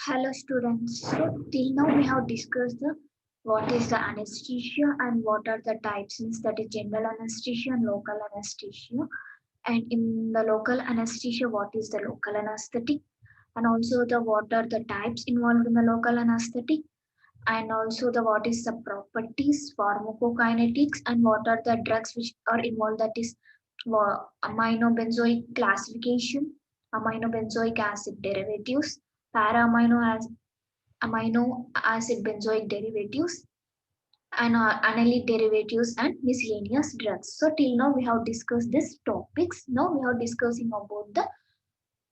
Hello students. So till now we have discussed what is the anesthesia and what are the types, means that is general anesthesia and local anesthesia. And in the local anesthesia, what is the local anesthetic, and also the what are the types involved in the local anesthetic, and also the what is the properties, pharmacokinetics, and what are the drugs which are involved, that is aminobenzoic classification, aminobenzoic acid derivatives, para amino acid benzoic derivatives, and analyte derivatives, and miscellaneous drugs. So till now we have discussed these topics. Now we are discussing about the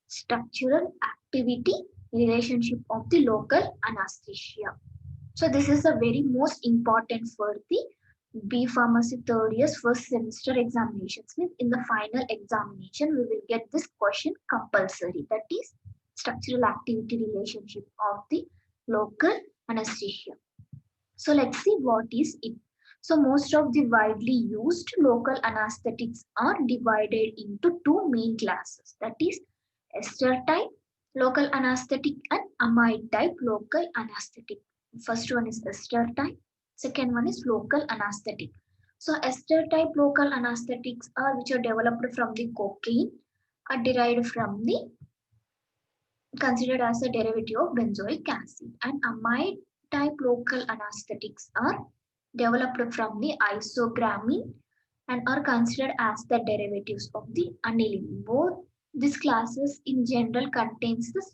structural activity relationship of the local anesthesia. So this is the very most important for the B Pharmacy third year's first semester examinations. Means in the final examination we will get this question compulsory, that is structural activity relationship of the local anesthesia. So let's see what is it. So most of the widely used local anesthetics are divided into two main classes, that is ester type local anesthetic and amide type local anesthetic. First one is ester type, second one is local anesthetic. So ester type local anesthetics are which are developed from the cocaine, are derived from the considered as a derivative of benzoic acid, and amide type local anesthetics are developed from the isogramine and are considered as the derivatives of the aniline. Both these classes in general contains the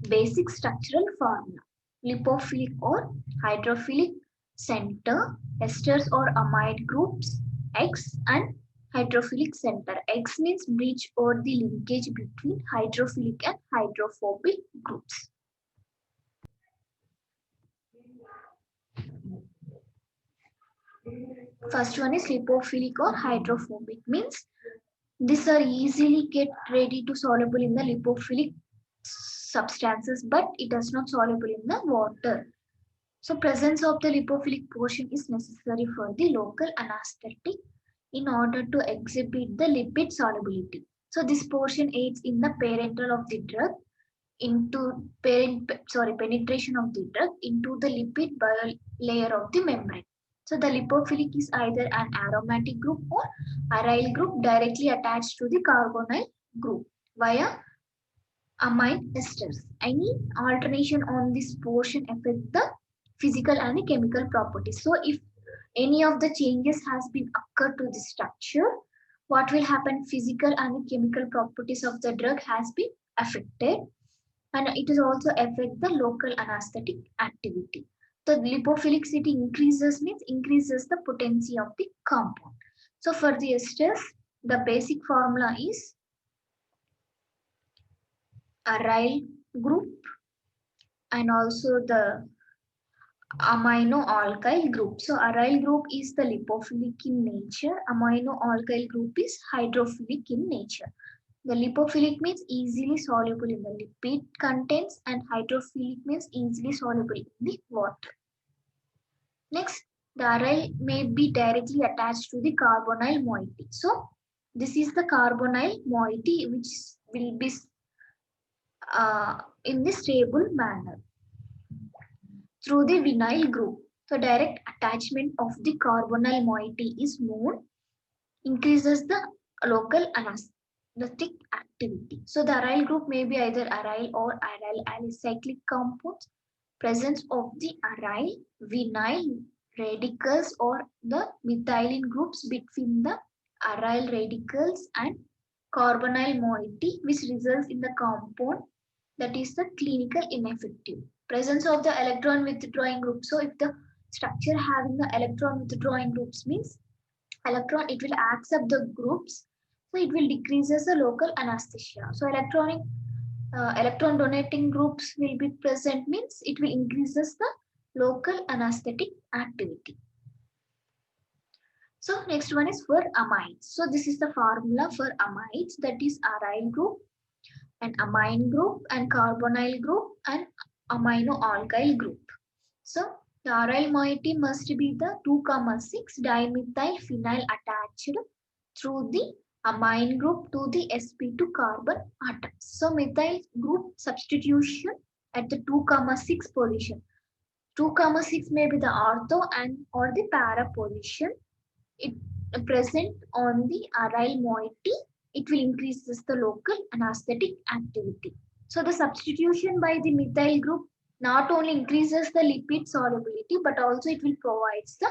basic structural formula: lipophilic or hydrophilic center, esters or amide groups X, and hydrophilic center. X means bridge or the linkage between hydrophilic and hydrophobic groups. First one is lipophilic or hydrophobic, means these are easily get ready to soluble in the lipophilic substances, but it is not soluble in the water. So presence of the lipophilic portion is necessary for the local anesthetic in order to exhibit the lipid solubility. So this portion aids in the parental of the drug into penetration of the drug into the lipid layer of the membrane. So the lipophilic is either an aromatic group or aryl group directly attached to the carbonyl group via amine esters. Any alternation on this portion affect the physical and the chemical properties. So if any of the changes has been occurred to the structure, what will happen? Physical and the chemical properties of the drug has been affected, and it is also affect the local anesthetic activity. The lipophilicity increases means increases the potency of the compound. So for the esters, the basic formula is aryl group and also the amino alkyl group. So aryl group is the lipophilic in nature, amino alkyl group is hydrophilic in nature. The lipophilic means easily soluble in the lipid contents, and hydrophilic means easily soluble in the water. Next, the aryl may be directly attached to the carbonyl moiety. So this is the carbonyl moiety which will be in the stable manner through the vinyl group. So direct attachment of the carbonyl moiety is known, increases the local anesthetic activity. So the aryl group may be either aryl or aryl alicyclic compounds. Presence of the aryl vinyl radicals or the methylene groups between the aryl radicals and carbonyl moiety, which results in the compound that is the clinical ineffective. Presence of the electron withdrawing group. So if the structure having the electron withdrawing groups means electron, it will accept the groups, so it will decreases the local anesthesia. So electron donating groups will be present means it will increases the local anesthetic activity. So next one is for amides. So this is the formula for amides, that is aryl group and amine group and carbonyl group and amino alkyl group. So the aryl moiety must be the 2,6 dimethyl phenyl attached through the amine group to the sp2 carbon atoms. So methyl group substitution at the 2,6 position. 2,6 may be the ortho and or the para position. It present on the aryl moiety. It will increase the local anesthetic activity. So the substitution by the methyl group not only increases the lipid solubility, but also it will provide the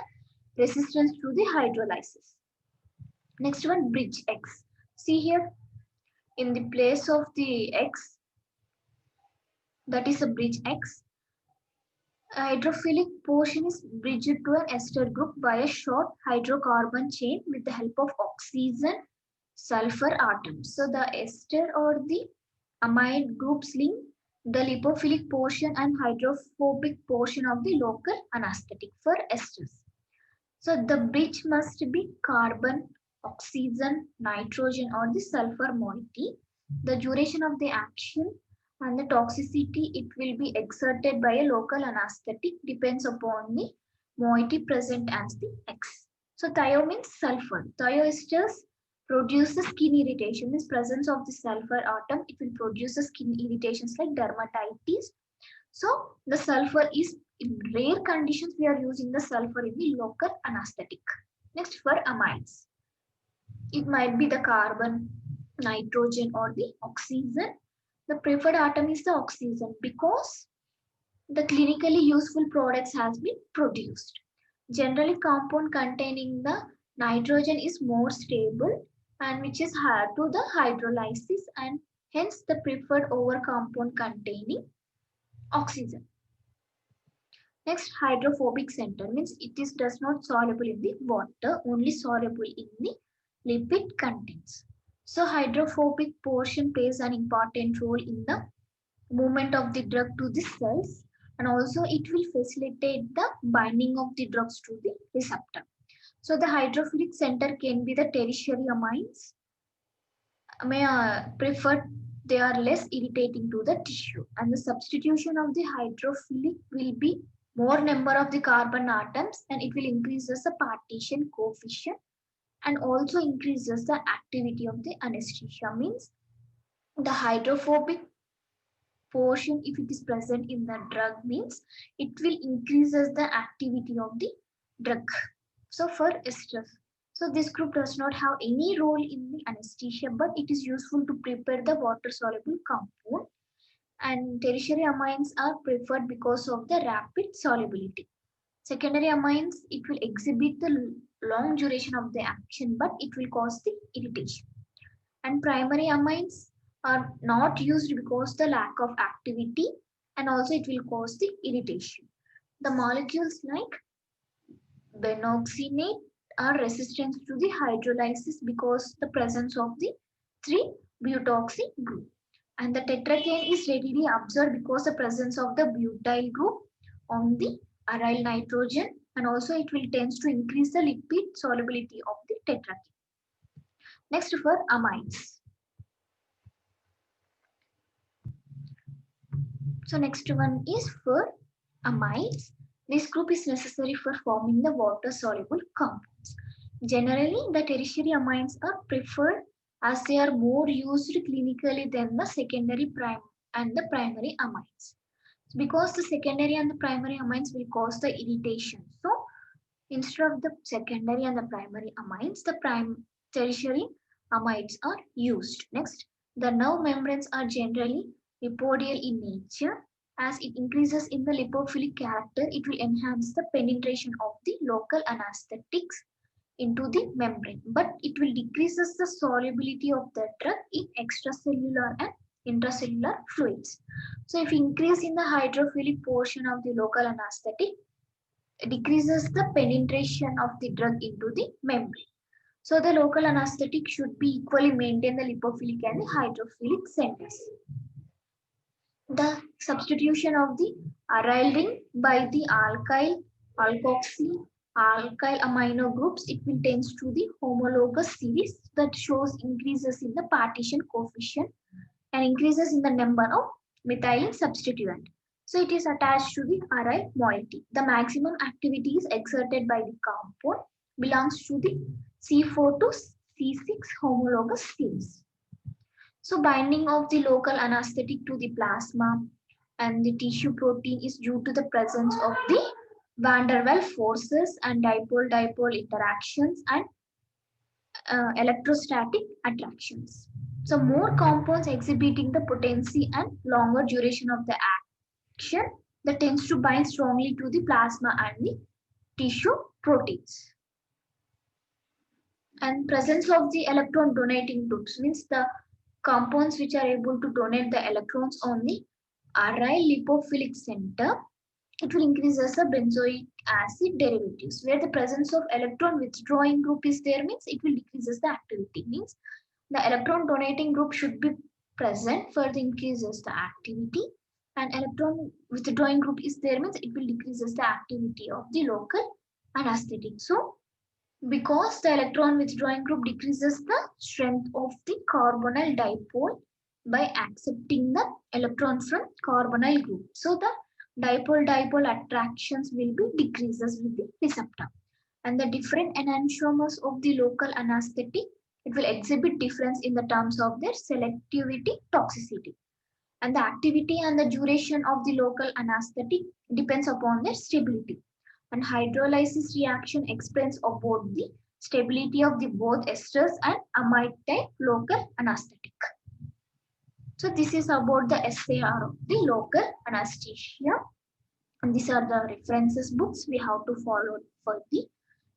resistance to the hydrolysis. Next one, bridge X. See here, in the place of the X, that is a bridge X, a hydrophilic portion is bridged to an ester group by a short hydrocarbon chain with the help of oxygen sulfur atoms. So the ester or the amide groups link the lipophilic portion and hydrophobic portion of the local anesthetic for esters. So the bridge must be carbon, oxygen, nitrogen or the sulfur moiety. The duration of the action and the toxicity it will be exerted by a local anesthetic depends upon the moiety present as the X. So thio means sulfur. Thioesters produce the skin irritation. This presence of the sulfur atom, it will produce the skin irritations like dermatitis. So the sulfur is in rare conditions we are using the sulfur in the local anesthetic. Next for amides. It might be the carbon, nitrogen or the oxygen. The preferred atom is the oxygen because the clinically useful products has been produced. Generally compound containing the nitrogen is more stable and which is hard to the hydrolysis and hence the preferred over compound containing oxygen. Next, hydrophobic center means it is does not soluble in the water, only soluble in the lipid contents. So hydrophobic portion plays an important role in the movement of the drug to the cells and also it will facilitate the binding of the drugs to the receptor. So the hydrophilic center can be the tertiary amines may prefer they are less irritating to the tissue and the substitution of the hydrophilic will be more number of the carbon atoms and it will increases the partition coefficient and also increases the activity of the anesthesia means the hydrophobic portion if it is present in the drug means it will increases the activity of the drug. So for esters, so this group does not have any role in the anesthesia but it is useful to prepare the water soluble compound and tertiary amines are preferred because of the rapid solubility. Secondary amines it will exhibit the long duration of the action but it will cause the irritation and primary amines are not used because the lack of activity and also it will cause the irritation. The molecules like benoxynate are resistant to the hydrolysis because the presence of the 3-butoxy group and the tetracane is readily absorbed because the presence of the butyl group on the aryl nitrogen and also it will tends to increase the lipid solubility of the tetracane. Next for amides. So next one is for amides. This group is necessary for forming the water soluble compounds. Generally, the tertiary amides are preferred as they are more used clinically than the secondary and the primary amides. Because the secondary and the primary amides will cause the irritation. So instead of the secondary and the primary amides, the tertiary amides are used. Next, the nerve membranes are generally lipodial in nature. As it increases in the lipophilic character, it will enhance the penetration of the local anesthetics into the membrane, but it will decreases the solubility of the drug in extracellular and intracellular fluids. So if increase in the hydrophilic portion of the local anesthetic, it decreases the penetration of the drug into the membrane. So the local anesthetic should be equally maintain the lipophilic and the hydrophilic centers. The substitution of the aryl ring by the alkyl, alkoxy, alkyl amino groups, it will tends to the homologous series that shows increases in the partition coefficient and increases in the number of methylene substituent. So it is attached to the aryl moiety. The maximum activity is exerted by the compound belongs to the C4 to C6 homologous series. So binding of the local anesthetic to the plasma And the tissue protein is due to the presence of the van der Waals forces and dipole-dipole interactions and electrostatic attractions. So more compounds exhibiting the potency and longer duration of the action that tends to bind strongly to the plasma and the tissue proteins. And presence of the electron donating groups means the compounds which are able to donate the electrons on the aryl lipophilic center. It will increase as the benzoic acid derivatives. Where the presence of electron withdrawing group is there means it will decreases the activity. Means the electron donating group should be present for the increases the activity, and electron withdrawing group is there means it will decreases the activity of the local anesthetic. So because the electron withdrawing group decreases the strength of the carbonyl dipole by accepting the electron from carbonyl group. So the dipole-dipole attractions will be decreases with the receptor. And the different enantiomers of the local anesthetic, it will exhibit difference in the terms of their selectivity, toxicity. And the activity and the duration of the local anesthetic depends upon their stability. And hydrolysis reaction explains about the stability of the both esters and amide type local anesthetic. So this is about the SAR of the local anesthesia. And these are the references books we have to follow for the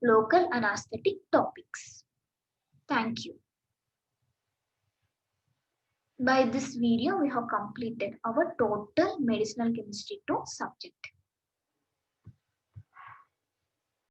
local anesthetic topics. Thank you. By this video, we have completed our total medicinal chemistry 2 subject.